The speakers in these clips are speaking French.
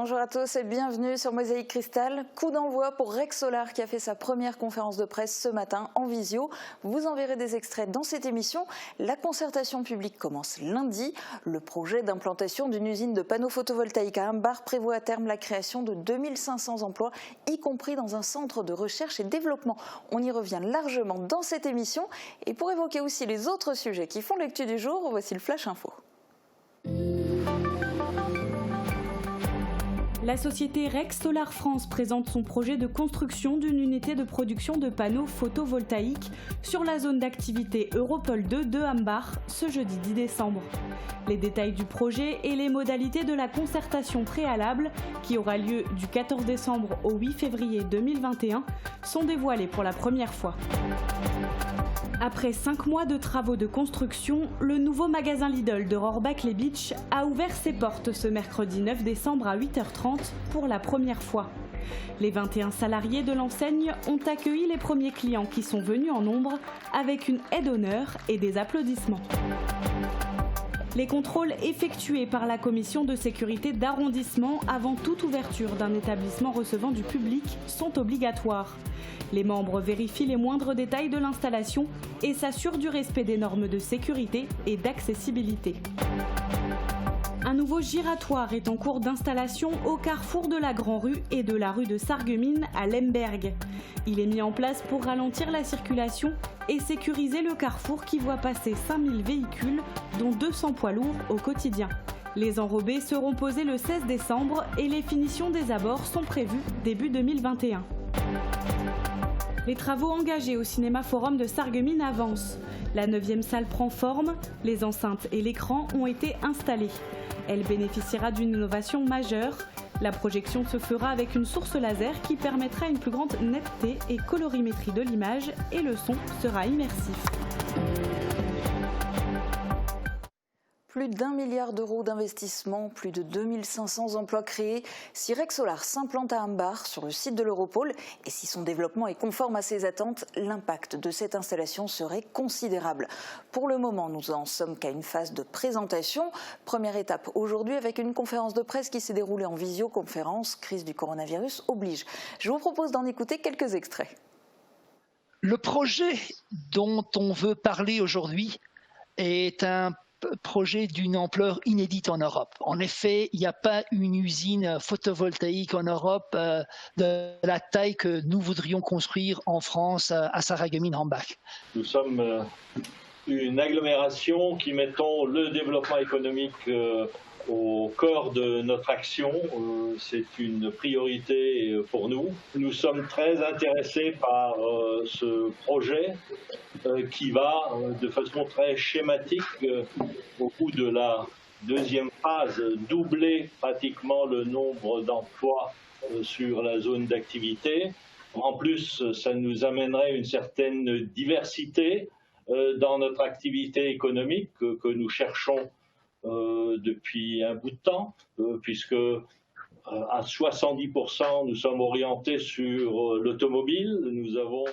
Bonjour à tous et bienvenue sur Mosaïque Cristal. Coup d'envoi pour Rexsolar qui a fait sa première conférence de presse ce matin en visio. Vous en verrez des extraits dans cette émission. La concertation publique commence lundi. Le projet d'implantation d'une usine de panneaux photovoltaïques à Humbar prévoit à terme la création de 2500 emplois, y compris dans un centre de recherche et développement. On y revient largement dans cette émission. Et pour évoquer aussi les autres sujets qui font l'actu du jour, voici le Flash Info. La société Rexsolar France présente son projet de construction d'une unité de production de panneaux photovoltaïques sur la zone d'activité Europol 2 de Humbar ce jeudi 10 décembre. Les détails du projet et les modalités de la concertation préalable, qui aura lieu du 14 décembre au 8 février 2021, sont dévoilés pour la première fois. Après 5 mois de travaux de construction, le nouveau magasin Lidl de Rohrbach-les-Bitches a ouvert ses portes ce mercredi 9 décembre à 8h30 pour la première fois. Les 21 salariés de l'enseigne ont accueilli les premiers clients qui sont venus en nombre avec une aide d'honneur et des applaudissements. Les contrôles effectués par la commission de sécurité d'arrondissement avant toute ouverture d'un établissement recevant du public sont obligatoires. Les membres vérifient les moindres détails de l'installation et s'assurent du respect des normes de sécurité et d'accessibilité. Un nouveau giratoire est en cours d'installation au carrefour de la Grand-Rue et de la rue de Sarreguemines à Lemberg. Il est mis en place pour ralentir la circulation et sécuriser le carrefour qui voit passer 5000 véhicules, dont 200 poids lourds au quotidien. Les enrobés seront posés le 16 décembre et les finitions des abords sont prévues début 2021. Les travaux engagés au Cinéma Forum de Sarreguemines avancent. La 9e salle prend forme, les enceintes et l'écran ont été installés. Elle bénéficiera d'une innovation majeure. La projection se fera avec une source laser qui permettra une plus grande netteté et colorimétrie de l'image et le son sera immersif. Plus d'1 milliard d'euros d'investissement, plus de 2500 emplois créés. Si Rexsolar s'implante à Humbar sur le site de l'Europol et si son développement est conforme à ses attentes, l'impact de cette installation serait considérable. Pour le moment, nous en sommes qu'à une phase de présentation. Première étape aujourd'hui avec une conférence de presse qui s'est déroulée en visioconférence. Crise du coronavirus oblige. Je vous propose d'en écouter quelques extraits. Le projet dont on veut parler aujourd'hui est un projet d'une ampleur inédite en Europe. En effet, il n'y a pas une usine photovoltaïque en Europe de la taille que nous voudrions construire en France à Sarreguemines-Hambach. Nous sommes une agglomération qui mettons le développement économique au cœur de notre action. C'est une priorité pour nous. Nous sommes très intéressés par ce projet qui va de façon très schématique, au bout de la deuxième phase, doubler pratiquement le nombre d'emplois sur la zone d'activité. En plus, ça nous amènerait une certaine diversité dans notre activité économique que nous cherchons depuis un bout de temps, puisque à 70% nous sommes orientés sur l'automobile. Nous avons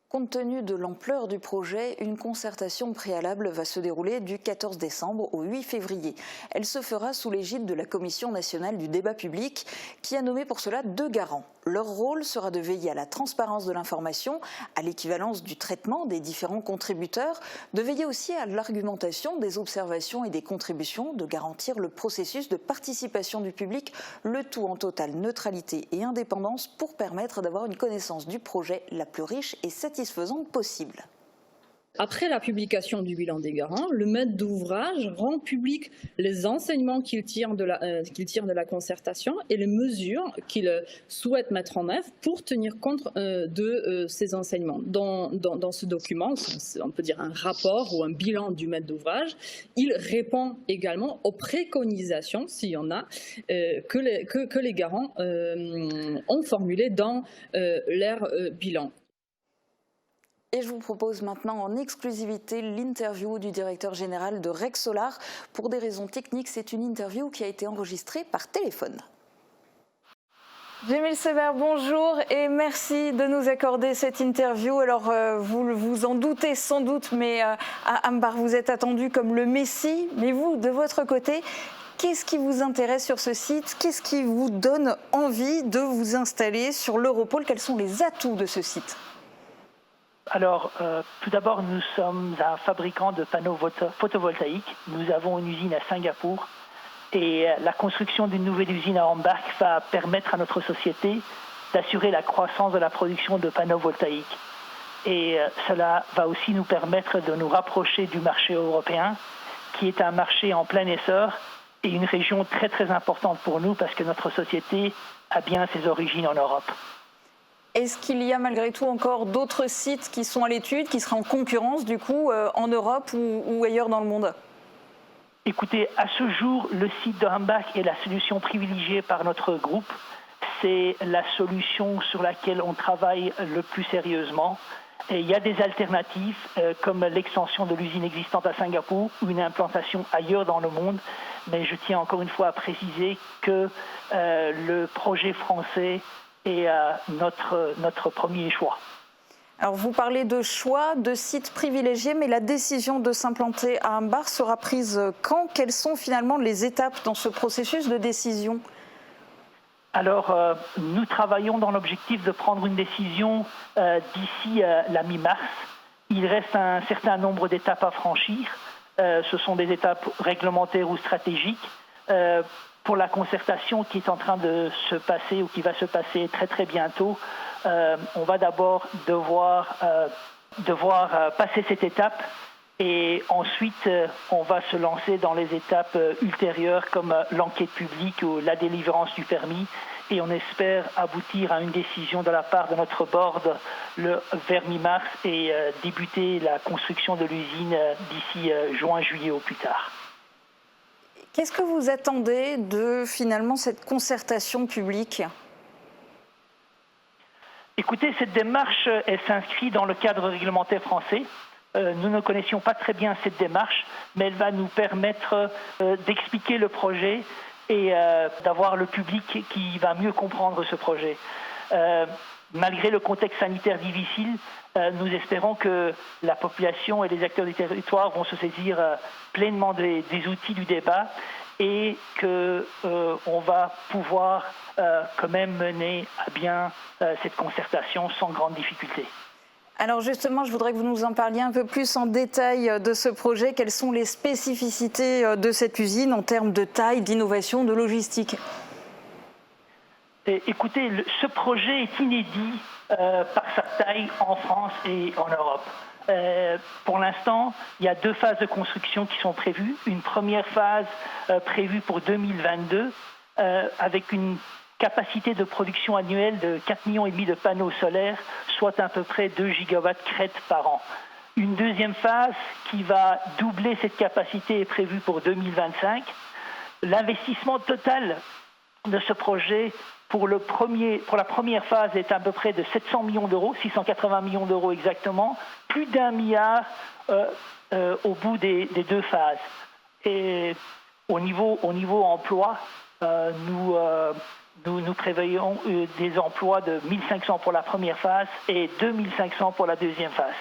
Compte tenu de l'ampleur du projet, une concertation préalable va se dérouler du 14 décembre au 8 février. Elle se fera sous l'égide de la Commission nationale du débat public qui a nommé pour cela 2 garants. Leur rôle sera de veiller à la transparence de l'information, à l'équivalence du traitement des différents contributeurs, de veiller aussi à l'argumentation des observations et des contributions, de garantir le processus de participation du public, le tout en totale neutralité et indépendance pour permettre d'avoir une connaissance du projet la plus riche et satisfaisante possible. Après la publication du bilan des garants, le maître d'ouvrage rend public les enseignements qu'il tire de la concertation et les mesures qu'il souhaite mettre en œuvre pour tenir compte de ces enseignements. Dans ce document, on peut dire un rapport ou un bilan du maître d'ouvrage, il répond également aux préconisations, s'il y en a, que les garants ont formulées dans leur bilan. Et je vous propose maintenant en exclusivité l'interview du directeur général de Rexsolar. Pour des raisons techniques, c'est une interview qui a été enregistrée par téléphone. Jamil Sever, bonjour et merci de nous accorder cette interview. Alors, vous vous en doutez sans doute, mais à Humbar, vous êtes attendu comme le Messie. Mais vous, de votre côté, Qu'est-ce qui vous intéresse sur ce site? Qu'est-ce qui vous donne envie de vous installer sur l'Europole? Quels sont les atouts de ce site? Alors, tout d'abord, nous sommes un fabricant de panneaux photovoltaïques. Nous avons une usine à Singapour et la construction d'une nouvelle usine à Hambach va permettre à notre société d'assurer la croissance de la production de panneaux voltaïques. Et cela va aussi nous permettre de nous rapprocher du marché européen, qui est un marché en plein essor et une région très très importante pour nous parce que notre société a bien ses origines en Europe. Est-ce qu'il y a malgré tout encore d'autres sites qui sont à l'étude, qui seraient en concurrence du coup en Europe ou ailleurs dans le monde? Écoutez, à ce jour, le site de Hambach est la solution privilégiée par notre groupe. C'est la solution sur laquelle on travaille le plus sérieusement. Et il y a des alternatives comme l'extension de l'usine existante à Singapour ou une implantation ailleurs dans le monde. Mais je tiens encore une fois à préciser que le projet français est notre premier choix. Alors vous parlez de choix, de sites privilégiés, mais la décision de s'implanter à Hambach sera prise quand? Quelles sont finalement les étapes dans ce processus de décision? Alors, nous travaillons dans l'objectif de prendre une décision d'ici la mi-mars. Il reste un certain nombre d'étapes à franchir. Ce sont des étapes réglementaires ou stratégiques. Pour la concertation qui est en train de se passer ou qui va se passer très très bientôt, on va d'abord devoir passer cette étape et ensuite on va se lancer dans les étapes ultérieures comme l'enquête publique ou la délivrance du permis et on espère aboutir à une décision de la part de notre board vers mi-mars et débuter la construction de l'usine d'ici juin-juillet au plus tard. Qu'est-ce que vous attendez de finalement cette concertation publique? Écoutez, cette démarche, elle s'inscrit dans le cadre réglementaire français. Nous ne connaissions pas très bien cette démarche, mais elle va nous permettre d'expliquer le projet et d'avoir le public qui va mieux comprendre ce projet. Malgré le contexte sanitaire difficile, nous espérons que la population et les acteurs du territoire vont se saisir pleinement des outils du débat et qu'on va pouvoir quand même mener à bien cette concertation sans grande difficulté. Alors justement, je voudrais que vous nous en parliez un peu plus en détail de ce projet. Quelles sont les spécificités de cette usine en termes de taille, d'innovation, de logistique? Écoutez, ce projet est inédit par sa taille en France et en Europe. Pour l'instant, il y a 2 phases de construction qui sont prévues. Une première phase prévue pour 2022 avec une capacité de production annuelle de 4,5 millions de panneaux solaires, soit à peu près 2 gigawatts crête par an. Une deuxième phase qui va doubler cette capacité est prévue pour 2025. L'investissement total de ce projet pour la première phase est à peu près de 700 millions d'euros, 680 millions d'euros exactement, plus d'1 milliard au bout des 2 phases. Et au niveau emploi, nous prévoyons des emplois de 1500 pour la première phase et 2500 pour la deuxième phase.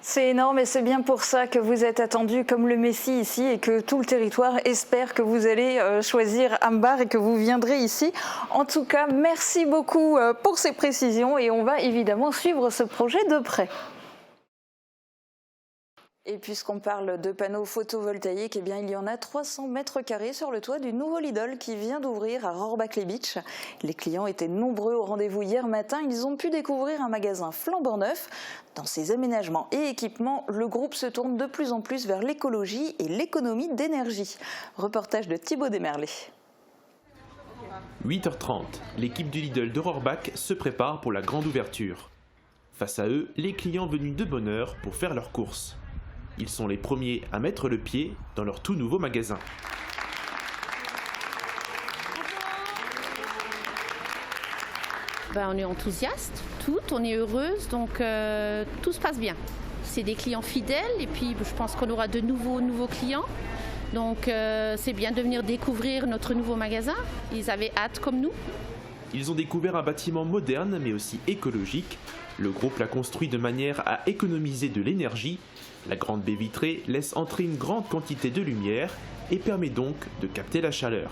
C'est énorme et c'est bien pour ça que vous êtes attendu comme le Messie ici et que tout le territoire espère que vous allez choisir Hambach et que vous viendrez ici. En tout cas, merci beaucoup pour ces précisions et on va évidemment suivre ce projet de près. Et puisqu'on parle de panneaux photovoltaïques, eh bien, il y en a 300 mètres carrés sur le toit du nouveau Lidl qui vient d'ouvrir à Rohrbach-les-Bitches. Les clients étaient nombreux au rendez-vous hier matin. Ils ont pu découvrir un magasin flambant neuf. Dans ses aménagements et équipements, le groupe se tourne de plus en plus vers l'écologie et l'économie d'énergie. Reportage de Thibaut Desmerlet. 8h30, l'équipe du Lidl de Rohrbach se prépare pour la grande ouverture. Face à eux, les clients venus de bonne heure pour faire leurs courses. Ils sont les premiers à mettre le pied dans leur tout nouveau magasin. On est enthousiaste, on est heureuse, donc tout se passe bien. C'est des clients fidèles et puis je pense qu'on aura de nouveaux clients. Donc c'est bien de venir découvrir notre nouveau magasin. Ils avaient hâte comme nous. ils ont découvert un bâtiment moderne mais aussi écologique. Le groupe l'a construit de manière à économiser de l'énergie. La grande baie vitrée laisse entrer une grande quantité de lumière et permet donc de capter la chaleur.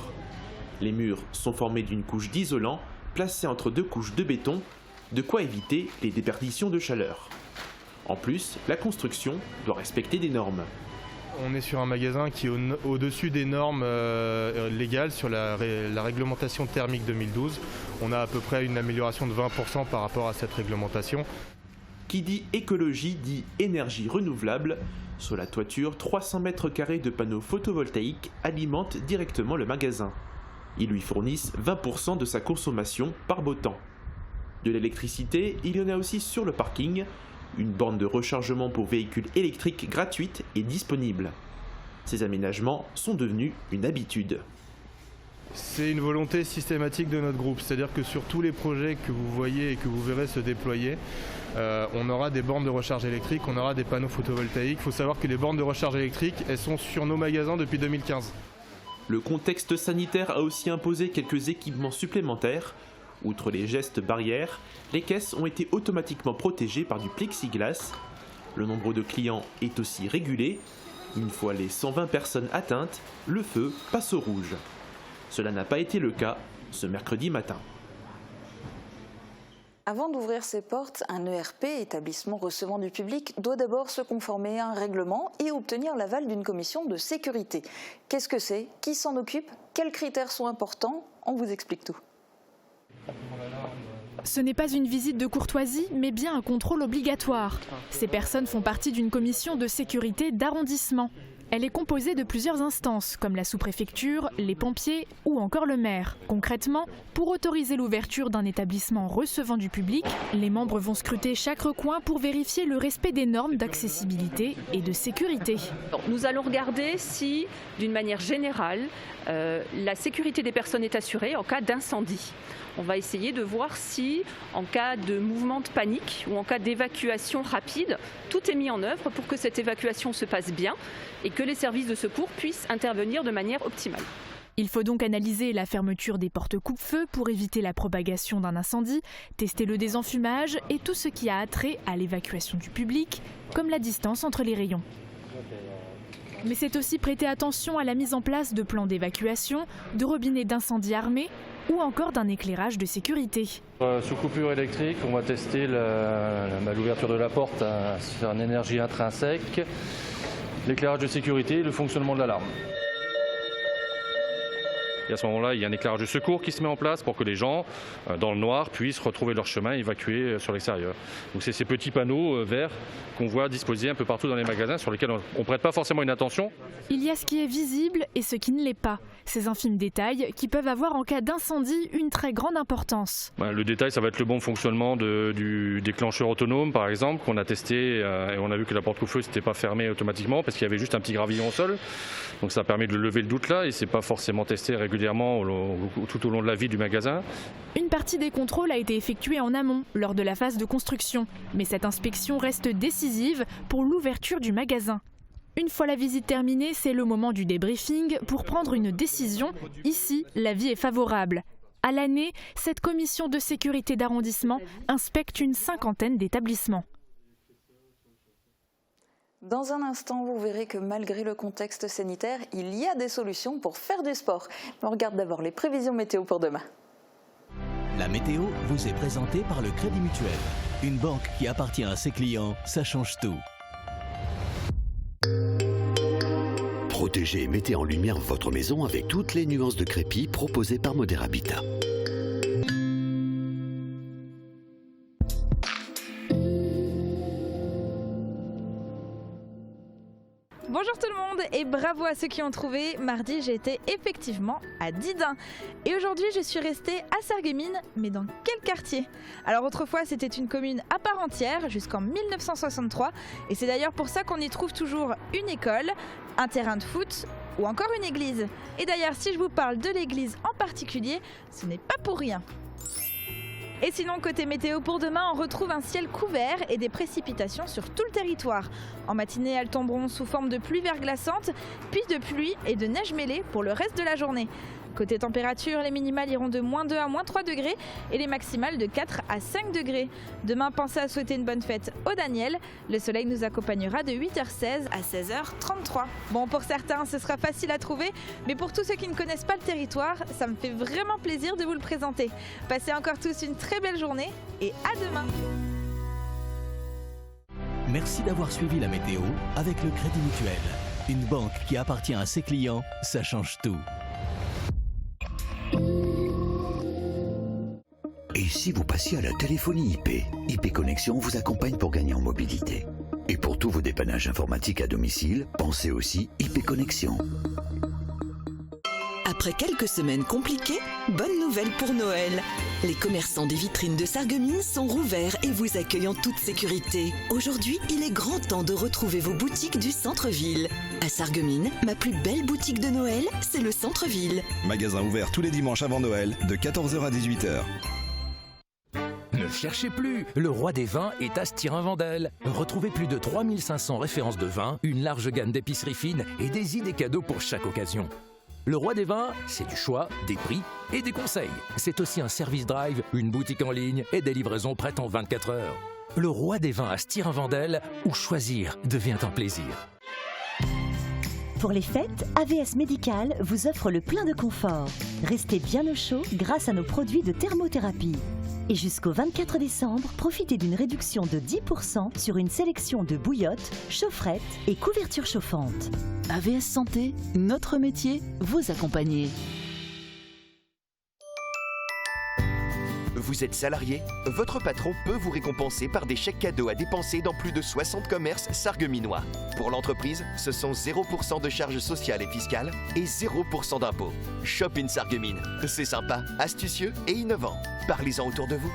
Les murs sont formés d'une couche d'isolant placée entre 2 couches de béton, de quoi éviter les déperditions de chaleur. En plus, la construction doit respecter des normes. On est sur un magasin qui est au-dessus des normes légales sur la réglementation thermique 2012. On a à peu près une amélioration de 20% par rapport à cette réglementation. Qui dit écologie dit énergie renouvelable. Sur la toiture, 300 mètres carrés de panneaux photovoltaïques alimentent directement le magasin. Ils lui fournissent 20% de sa consommation par beau temps. De l'électricité, il y en a aussi sur le parking. Une borne de rechargement pour véhicules électriques gratuite est disponible. Ces aménagements sont devenus une habitude. C'est une volonté systématique de notre groupe, c'est-à-dire que sur tous les projets que vous voyez et que vous verrez se déployer, on aura des bornes de recharge électrique, on aura des panneaux photovoltaïques. Il faut savoir que les bornes de recharge électrique, elles sont sur nos magasins depuis 2015. Le contexte sanitaire a aussi imposé quelques équipements supplémentaires. Outre les gestes barrières, les caisses ont été automatiquement protégées par du plexiglas. Le nombre de clients est aussi régulé. Une fois les 120 personnes atteintes, le feu passe au rouge. Cela n'a pas été le cas ce mercredi matin. Avant d'ouvrir ses portes, un ERP, établissement recevant du public, doit d'abord se conformer à un règlement et obtenir l'aval d'une commission de sécurité. Qu'est-ce que c'est? Qui s'en occupe? Quels critères sont importants? On vous explique tout. Ce n'est pas une visite de courtoisie, mais bien un contrôle obligatoire. Ces personnes font partie d'une commission de sécurité d'arrondissement. Elle est composée de plusieurs instances, comme la sous-préfecture, les pompiers ou encore le maire. Concrètement, pour autoriser l'ouverture d'un établissement recevant du public, les membres vont scruter chaque recoin pour vérifier le respect des normes d'accessibilité et de sécurité. Nous allons regarder si, d'une manière générale, la sécurité des personnes est assurée en cas d'incendie. On va essayer de voir si, en cas de mouvement de panique ou en cas d'évacuation rapide, tout est mis en œuvre pour que cette évacuation se passe bien et que les services de secours puissent intervenir de manière optimale. Il faut donc analyser la fermeture des portes coupe-feu pour éviter la propagation d'un incendie, tester le désenfumage et tout ce qui a trait à l'évacuation du public, comme la distance entre les rayons. Mais c'est aussi prêter attention à la mise en place de plans d'évacuation, de robinets d'incendie armés ou encore d'un éclairage de sécurité. Sous coupure électrique, on va tester l'ouverture de la porte sur une énergie intrinsèque, l'éclairage de sécurité et le fonctionnement de l'alarme. Et à ce moment-là, il y a un éclairage de secours qui se met en place pour que les gens, dans le noir, puissent retrouver leur chemin et évacuer sur l'extérieur. Donc c'est ces petits panneaux verts qu'on voit disposés un peu partout dans les magasins sur lesquels on ne prête pas forcément une attention. Il y a ce qui est visible et ce qui ne l'est pas. Ces infimes détails qui peuvent avoir en cas d'incendie une très grande importance. Le détail, ça va être le bon fonctionnement du déclencheur autonome, par exemple, qu'on a testé et on a vu que la porte coupe-feu n'était pas fermée automatiquement parce qu'il y avait juste un petit gravillon au sol. Donc ça permet de lever le doute là et c'est pas forcément testé régulièrement tout au long de la vie du magasin. Une partie des contrôles a été effectuée en amont, lors de la phase de construction. Mais cette inspection reste décisive pour l'ouverture du magasin. Une fois la visite terminée, c'est le moment du débriefing pour prendre une décision. Ici, l'avis est favorable. À l'année, cette commission de sécurité d'arrondissement inspecte une 50aine d'établissements. Dans un instant, vous verrez que malgré le contexte sanitaire, il y a des solutions pour faire du sport. On regarde d'abord les prévisions météo pour demain. La météo vous est présentée par le Crédit Mutuel. Une banque qui appartient à ses clients, ça change tout. Protégez et mettez en lumière votre maison avec toutes les nuances de crépi proposées par Moderabitat. Bonjour tout le monde et bravo à ceux qui ont trouvé. Mardi, j'ai été effectivement à Didin. Et aujourd'hui, je suis restée à Sarreguemines, mais dans quel quartier? Alors autrefois, c'était une commune à part entière jusqu'en 1963. Et c'est d'ailleurs pour ça qu'on y trouve toujours une école, un terrain de foot ou encore une église. Et d'ailleurs, si je vous parle de l'église en particulier, ce n'est pas pour rien. Et sinon, côté météo pour demain, on retrouve un ciel couvert et des précipitations sur tout le territoire. En matinée, elles tomberont sous forme de pluie verglaçante, puis de pluie et de neige mêlée pour le reste de la journée. Côté température, les minimales iront de -2 à -3 degrés et les maximales de 4 à 5 degrés. Demain, pensez à souhaiter une bonne fête au Daniel. Le soleil nous accompagnera de 8h16 à 16h33. Bon, pour certains, ce sera facile à trouver, mais pour tous ceux qui ne connaissent pas le territoire, ça me fait vraiment plaisir de vous le présenter. Passez encore tous une très belle journée et à demain. Merci d'avoir suivi la météo avec le Crédit Mutuel. Une banque qui appartient à ses clients, ça change tout. Et si vous passiez à la téléphonie IP? IP Connexion vous accompagne pour gagner en mobilité. Et pour tous vos dépannages informatiques à domicile, pensez aussi IP Connexion. Après quelques semaines compliquées, bonne nouvelle pour Noël. Les commerçants des vitrines de Sarreguemines sont rouverts et vous accueillent en toute sécurité. Aujourd'hui, il est grand temps de retrouver vos boutiques du centre-ville. À Sarreguemines, ma plus belle boutique de Noël, c'est le centre-ville. Magasin ouvert tous les dimanches avant Noël, de 14h à 18h. Ne cherchez plus, le roi des vins est à Stirin-Wendel. Retrouvez plus de 3500 références de vins, une large gamme d'épiceries fines et des idées cadeaux pour chaque occasion. Le roi des vins, c'est du choix, des prix et des conseils. C'est aussi un service drive, une boutique en ligne et des livraisons prêtes en 24 heures. Le roi des vins à Stirin-Wendel, où choisir devient un plaisir. Pour les fêtes, AVS Médical vous offre le plein de confort. Restez bien au chaud grâce à nos produits de thermothérapie. Et jusqu'au 24 décembre, profitez d'une réduction de 10% sur une sélection de bouillottes, chaufferettes et couvertures chauffantes. AVS Santé, notre métier, vous accompagner. Vous êtes salarié? Votre patron peut vous récompenser par des chèques cadeaux à dépenser dans plus de 60 commerces sarregueminois. Pour l'entreprise, ce sont 0% de charges sociales et fiscales et 0% d'impôts. Shop in Sarreguemines, c'est sympa, astucieux et innovant. Parlez-en autour de vous.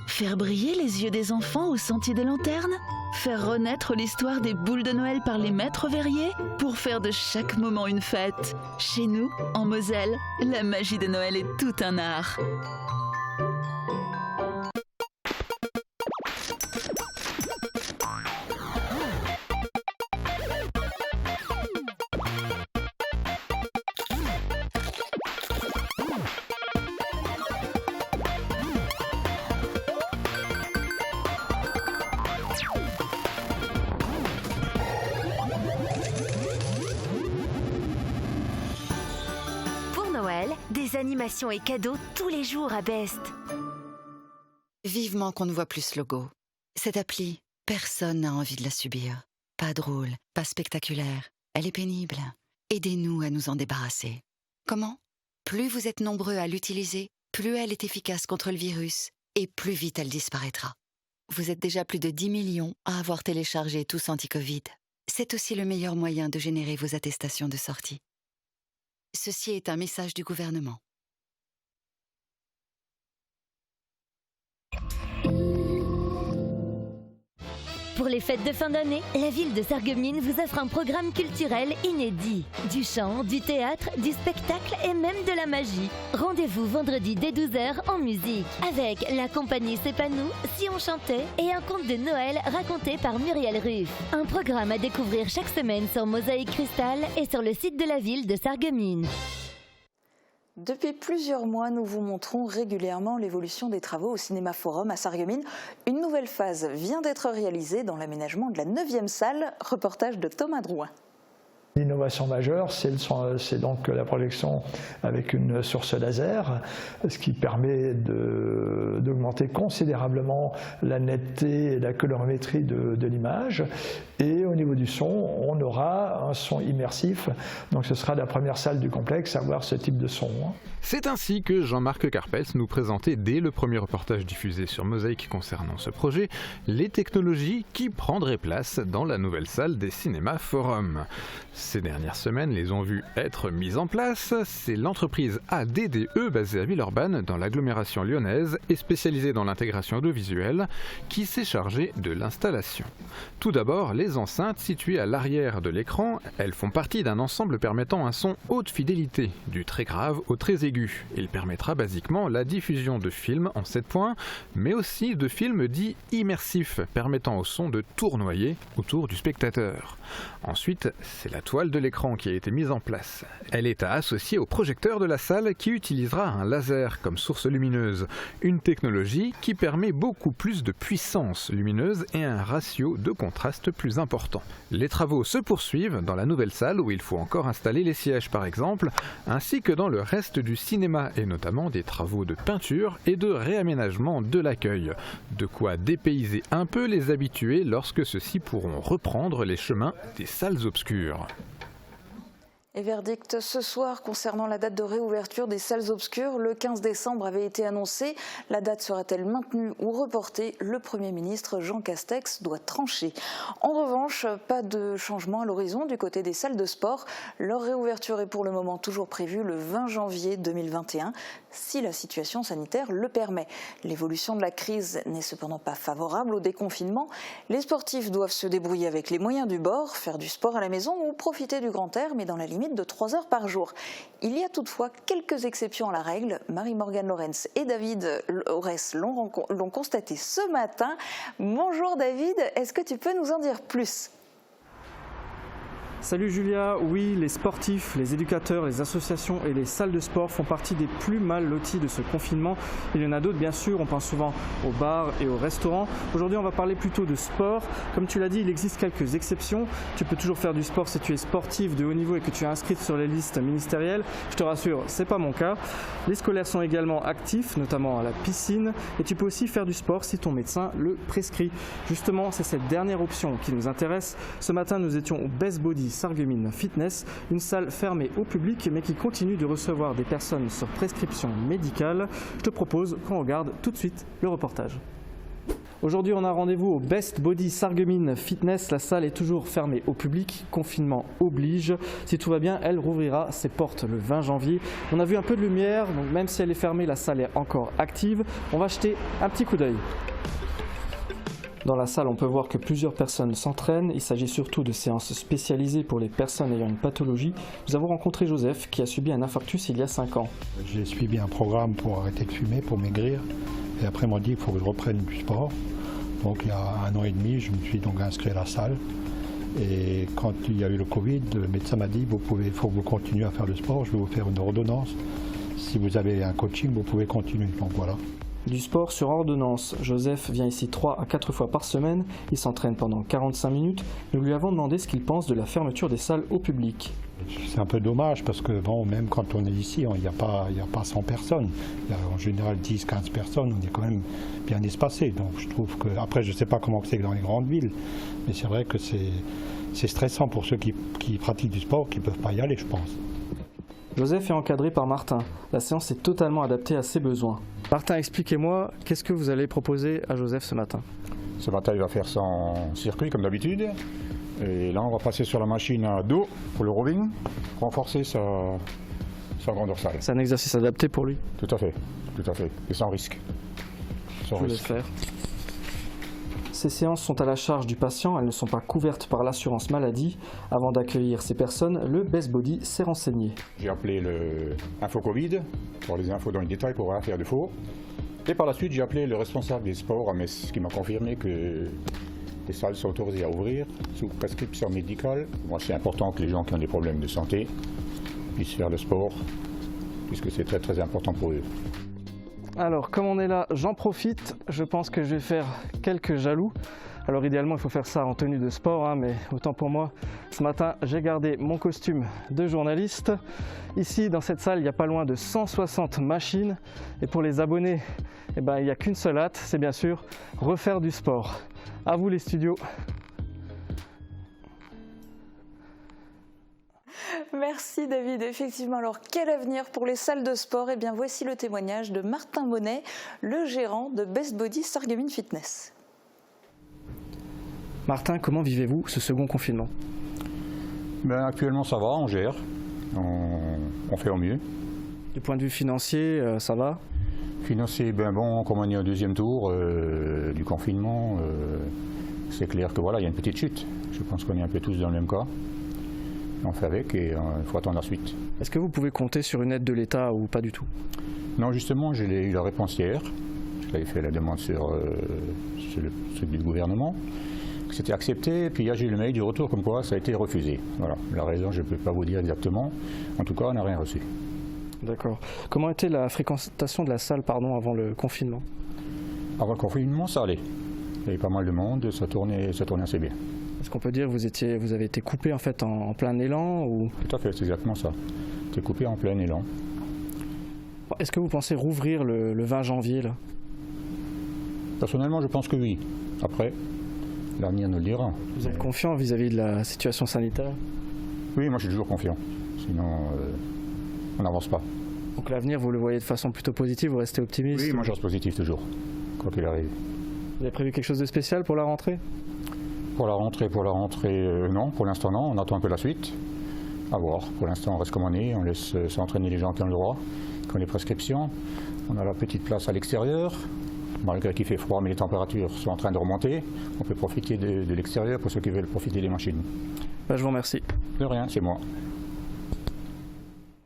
Faire briller les yeux des enfants au sentier des lanternes? Faire renaître l'histoire des boules de Noël par les maîtres verriers? Pour faire de chaque moment une fête. Chez nous, en Moselle, la magie de Noël est tout un art. Des animations et cadeaux tous les jours à Best. Vivement qu'on ne voit plus ce logo. Cette appli, personne n'a envie de la subir. Pas drôle, pas spectaculaire. Elle est pénible. Aidez-nous à nous en débarrasser. Comment? Plus vous êtes nombreux à l'utiliser, plus elle est efficace contre le virus et plus vite elle disparaîtra. Vous êtes déjà plus de 10 millions à avoir téléchargé Tous Anti-Covid. C'est aussi le meilleur moyen de générer vos attestations de sortie. Ceci est un message du gouvernement. Pour les fêtes de fin d'année, la ville de Sarreguemines vous offre un programme culturel inédit. Du chant, du théâtre, du spectacle et même de la magie. Rendez-vous vendredi dès 12h en musique. Avec la compagnie C'est pas nous, Si on chantait et un conte de Noël raconté par Muriel Ruff. Un programme à découvrir chaque semaine sur Mosaïque Cristal et sur le site de la ville de Sarreguemines. Depuis plusieurs mois, nous vous montrons régulièrement l'évolution des travaux au Cinéma Forum à Sarreguemines. Une nouvelle phase vient d'être réalisée dans l'aménagement de la 9e salle. Reportage de Thomas Drouin. L'innovation majeure, c'est donc la projection avec une source laser, ce qui permet d'augmenter considérablement la netteté et la colorimétrie de l'image. Et au niveau du son, on aura un son immersif. Donc ce sera la première salle du complexe à avoir ce type de son. C'est ainsi que Jean-Marc Carpels nous présentait dès le premier reportage diffusé sur Mosaïque concernant ce projet, les technologies qui prendraient place dans la nouvelle salle des cinémas Forum. Ces dernières semaines les ont vues être mises en place. C'est l'entreprise ADDE basée à Villeurbanne dans l'agglomération lyonnaise et spécialisée dans l'intégration audiovisuelle qui s'est chargée de l'installation. Tout d'abord, les les enceintes situées à l'arrière de l'écran, elles font partie d'un ensemble permettant un son haute fidélité, du très grave au très aigu. Il permettra basiquement la diffusion de films en 7 points, mais aussi de films dits immersifs, permettant au son de tournoyer autour du spectateur. Ensuite, c'est la toile de l'écran qui a été mise en place. Elle est à associer au projecteur de la salle qui utilisera un laser comme source lumineuse, une technologie qui permet beaucoup plus de puissance lumineuse et un ratio de contraste plus important. Les travaux se poursuivent dans la nouvelle salle où il faut encore installer les sièges par exemple, ainsi que dans le reste du cinéma et notamment des travaux de peinture et de réaménagement de l'accueil. De quoi dépayser un peu les habitués lorsque ceux-ci pourront reprendre les chemins des salles obscures. Et verdict ce soir concernant la date de réouverture des salles obscures. Le 15 décembre avait été annoncé. La date sera-t-elle maintenue ou reportée? Le Premier ministre Jean Castex doit trancher. En revanche, pas de changement à l'horizon du côté des salles de sport. Leur réouverture est pour le moment toujours prévue le 20 janvier 2021, si la situation sanitaire le permet. L'évolution de la crise n'est cependant pas favorable au déconfinement. Les sportifs doivent se débrouiller avec les moyens du bord, faire du sport à la maison ou profiter du grand air, mais dans la limite de 3 heures par jour. Il y a toutefois quelques exceptions à la règle. Marie-Morgane Lorenz et David Aurès l'ont constaté ce matin. Bonjour David, est-ce que tu peux nous en dire plus ? Salut Julia, oui, les sportifs, les éducateurs, les associations et les salles de sport font partie des plus mal lotis de ce confinement. Il y en a d'autres bien sûr, on pense souvent aux bars et aux restaurants. Aujourd'hui on va parler plutôt de sport. Comme tu l'as dit, il existe quelques exceptions. Tu peux toujours faire du sport si tu es sportif de haut niveau et que tu es inscrite sur les listes ministérielles. Je te rassure, c'est pas mon cas. Les scolaires sont également actifs, notamment à la piscine. Et tu peux aussi faire du sport si ton médecin le prescrit. Justement, c'est cette dernière option qui nous intéresse. Ce matin, nous étions au Best Body Sarreguemines Fitness, une salle fermée au public mais qui continue de recevoir des personnes sur prescription médicale. Je te propose qu'on regarde tout de suite le reportage. Aujourd'hui, on a rendez-vous au Best Body Sarreguemines Fitness. La salle est toujours fermée au public, confinement oblige. Si tout va bien, elle rouvrira ses portes le 20 janvier. On a vu un peu de lumière, donc même si elle est fermée, la salle est encore active. On va jeter un petit coup d'œil. Dans la salle, on peut voir que plusieurs personnes s'entraînent. Il s'agit surtout de séances spécialisées pour les personnes ayant une pathologie. Nous avons rencontré Joseph qui a subi un infarctus il y a 5 ans. J'ai suivi un programme pour arrêter de fumer, pour maigrir. Et après, on m'a dit qu'il faut que je reprenne du sport. Donc il y a 1 an et demi, je me suis donc inscrit à la salle. Et quand il y a eu le Covid, le médecin m'a dit il faut que vous continuez à faire le sport, je vais vous faire une ordonnance. Si vous avez un coaching, vous pouvez continuer. Donc voilà. Du sport sur ordonnance. Joseph vient ici 3 à 4 fois par semaine. Il s'entraîne pendant 45 minutes. Nous lui avons demandé ce qu'il pense de la fermeture des salles au public. C'est un peu dommage parce que bon, même quand on est ici, il n'y a pas 100 personnes. Il y a en général 10-15 personnes. On est quand même bien espacé. Donc je trouve que, après je ne sais pas comment c'est dans les grandes villes, mais c'est vrai que c'est stressant pour ceux qui pratiquent du sport, qui ne peuvent pas y aller, je pense. Joseph est encadré par Martin. La séance est totalement adaptée à ses besoins. Martin, expliquez-moi, qu'est-ce que vous allez proposer à Joseph ce matin? Ce matin, il va faire son circuit comme d'habitude. Et là, on va passer sur la machine à dos pour le rowing, renforcer sa grande dorsale. C'est un exercice adapté pour lui? Tout à fait. Et sans risque. Je vais le faire. Ces séances sont à la charge du patient, elles ne sont pas couvertes par l'assurance maladie. Avant d'accueillir ces personnes, le Best Body s'est renseigné. J'ai appelé le Info Covid pour les infos dans les détails pour rien faire de faux. Et par la suite, j'ai appelé le responsable des sports à Metz, qui m'a confirmé que les salles sont autorisées à ouvrir sous prescription médicale. Moi, c'est important que les gens qui ont des problèmes de santé puissent faire le sport, puisque c'est très très important pour eux. Alors, comme on est là, j'en profite. Je pense que je vais faire quelques jaloux. Alors idéalement, il faut faire ça en tenue de sport, mais autant pour moi. Ce matin, j'ai gardé mon costume de journaliste. Ici, dans cette salle, il y a pas loin de 160 machines. Et pour les abonnés, il n'y a qu'une seule hâte, c'est bien sûr refaire du sport. À vous les studios. Merci David. Effectivement, alors quel avenir pour les salles de sport? Eh bien, voici le témoignage de Martin Bonnet, le gérant de Best Body Sarreguemines Fitness. Martin, comment vivez-vous ce second confinement? Actuellement, ça va, on gère. On fait au mieux. Du point de vue financier, ça va? Financier, comme on est au deuxième tour du confinement, c'est clair que voilà, il y a une petite chute. Je pense qu'on est un peu tous dans le même cas. On fait avec et il faut attendre la suite. Est-ce que vous pouvez compter sur une aide de l'État ou pas du tout? Non, justement, j'ai eu la réponse hier. J'avais fait la demande sur le site du gouvernement. C'était accepté, et puis hier j'ai eu le mail du retour comme quoi ça a été refusé. Voilà, la raison je ne peux pas vous dire exactement. En tout cas, on n'a rien reçu. D'accord. Comment était la fréquentation de la salle avant le confinement? Avant le confinement, ça allait. Il y avait pas mal de monde, ça tournait assez bien. Est-ce qu'on peut dire que vous avez été coupé en fait en plein élan ou... Tout à fait, c'est exactement ça. C'était coupé en plein élan. Est-ce que vous pensez rouvrir le 20 janvier là? Personnellement, je pense que oui. Après, l'avenir nous le dira. Vous êtes confiant vis-à-vis de la situation sanitaire? Oui, moi je suis toujours confiant. Sinon, on n'avance pas. Donc l'avenir, vous le voyez de façon plutôt positive, vous restez optimiste? Oui, moi je reste positif toujours, quoi qu'il arrive. Vous avez prévu quelque chose de spécial pour la rentrée? Pour la rentrée, non. Pour l'instant, non. On attend un peu la suite. À voir. Pour l'instant, on reste comme on est. On laisse s'entraîner les gens qui ont le droit, qui ont les prescriptions. On a la petite place à l'extérieur. Malgré qu'il fait froid, mais les températures sont en train de remonter. On peut profiter de l'extérieur pour ceux qui veulent profiter des machines. Je vous remercie. De rien, c'est moi.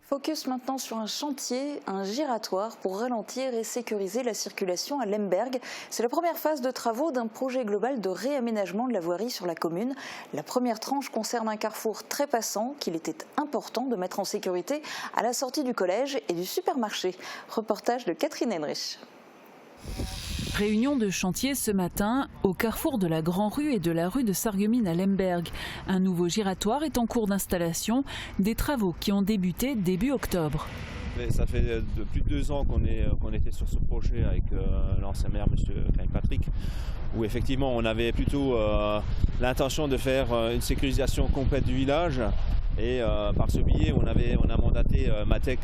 Focus maintenant sur un chantier, un giratoire pour ralentir et sécuriser la circulation à Lemberg. C'est la première phase de travaux d'un projet global de réaménagement de la voirie sur la commune. La première tranche concerne un carrefour très passant qu'il était important de mettre en sécurité à la sortie du collège et du supermarché. Reportage de Catherine Henrich. Réunion de chantier ce matin au carrefour de la Grand Rue et de la rue de Sarreguemines à Lemberg. Un nouveau giratoire est en cours d'installation, des travaux qui ont débuté début octobre. Ça fait plus de 2 ans qu'on était sur ce projet avec l'ancien maire, M. Patrick, où effectivement on avait plutôt l'intention de faire une sécurisation complète du village. Et par ce biais, on a mandaté Matec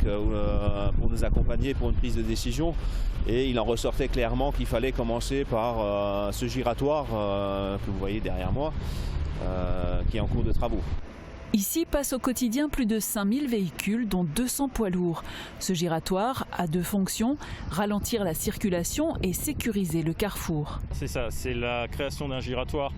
pour nous accompagner pour une prise de décision. Et il en ressortait clairement qu'il fallait commencer par ce giratoire que vous voyez derrière moi, qui est en cours de travaux. Ici passent au quotidien plus de 5000 véhicules, dont 200 poids lourds. Ce giratoire a 2 fonctions, ralentir la circulation et sécuriser le carrefour. C'est ça, c'est la création d'un giratoire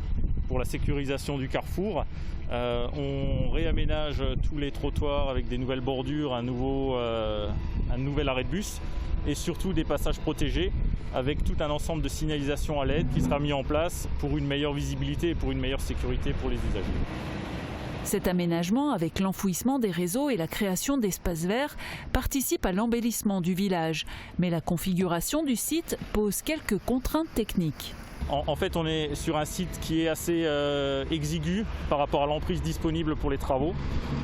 pour la sécurisation du carrefour. On réaménage tous les trottoirs avec des nouvelles bordures, un nouvel arrêt de bus et surtout des passages protégés avec tout un ensemble de signalisation à LED qui sera mis en place pour une meilleure visibilité et pour une meilleure sécurité pour les usagers. Cet aménagement, avec l'enfouissement des réseaux et la création d'espaces verts, participe à l'embellissement du village. Mais la configuration du site pose quelques contraintes techniques. En fait, on est sur un site qui est assez exigu par rapport à l'emprise disponible pour les travaux.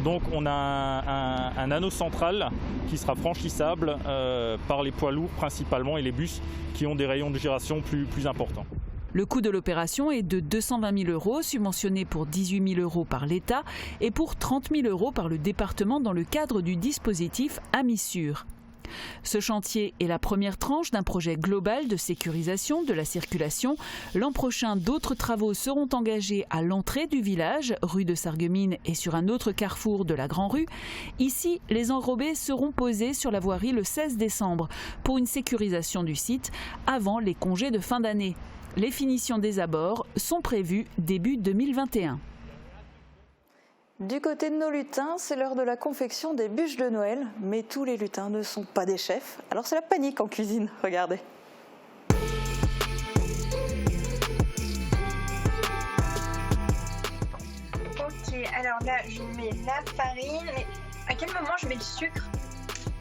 Donc on a un anneau central qui sera franchissable par les poids lourds principalement et les bus qui ont des rayons de giration plus importants. Le coût de l'opération est de 220 000 €, subventionné pour 18 000 € par l'État et pour 30 000 € par le département dans le cadre du dispositif Amis Sûrs. Ce chantier est la première tranche d'un projet global de sécurisation de la circulation. L'an prochain, d'autres travaux seront engagés à l'entrée du village, rue de Sarreguemines et sur un autre carrefour de la Grand Rue. Ici, les enrobés seront posés sur la voirie le 16 décembre pour une sécurisation du site avant les congés de fin d'année. Les finitions des abords sont prévues début 2021. Du côté de nos lutins, c'est l'heure de la confection des bûches de Noël. Mais tous les lutins ne sont pas des chefs. Alors c'est la panique en cuisine, regardez. Ok, alors là je mets la farine. Mais à quel moment je mets le sucre?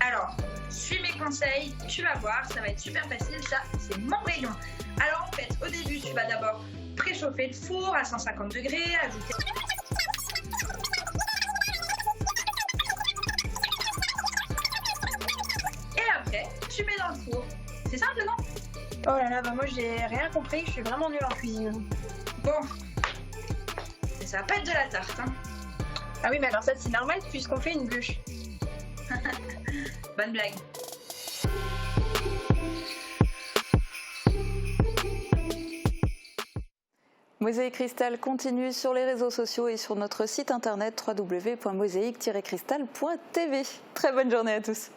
Alors, suis mes conseils, tu vas voir, ça va être super facile, ça c'est mon rayon. Alors en fait, au début, tu vas d'abord préchauffer le four à 150 degrés, ajouter... Tu mets dans le four. C'est simple, non? Oh là là, bah moi j'ai rien compris, je suis vraiment nulle en cuisine. Bon, ça va pas être de la tarte, hein. Ah oui, mais alors ça c'est normal puisqu'on fait une bûche. Bonne blague. Mosaïque Cristal continue sur les réseaux sociaux et sur notre site internet www.mosaïque-cristal.tv. Très bonne journée à tous.